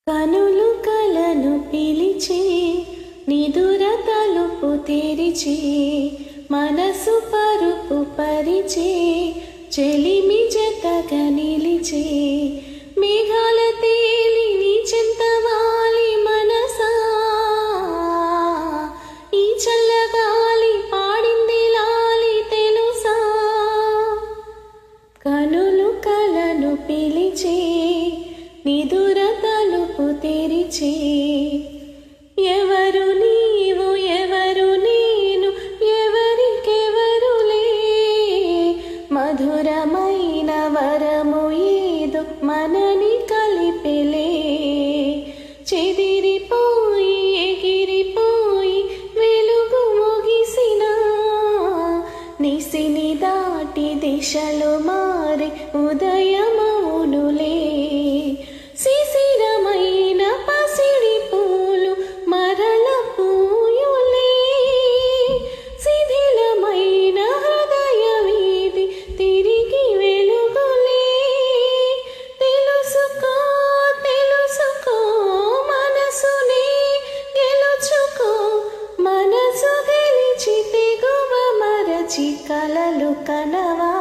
కనులు కలను పిలిచి నిదుర తలుపు తెరిచి మనసు పరుపు పరిచి చెలిమి జతగా నిలిచి మేఘాల తేలి నీ చెంతవాలి మనసా ఈ చల్లగాలి పాడింది లాలి తెలుసా కనులు కలను పిలిచి నిదుర తలుపు తెరిచి ఎవరు నీవు ఎవరు నేను ఎవరికెవరులే మధురమైన వరము ఏదో మనని కలిపెలే చెదిరిపోయి ఎగిరిపోయి వెలుగు ముగిసిన నిసిని దాటి దిశలో మారి ఉదయమౌనులే శిశిరమైన పసిడి పూలు మరల పూయులే శిథిలమైన హృదయ వీధి తిరిగి వెలుగులే తెలుసుకో తెలుసుకో మనసునే గెలుచుకో మనసు గెలిచి తెగువ మరచి కలలు కనవా.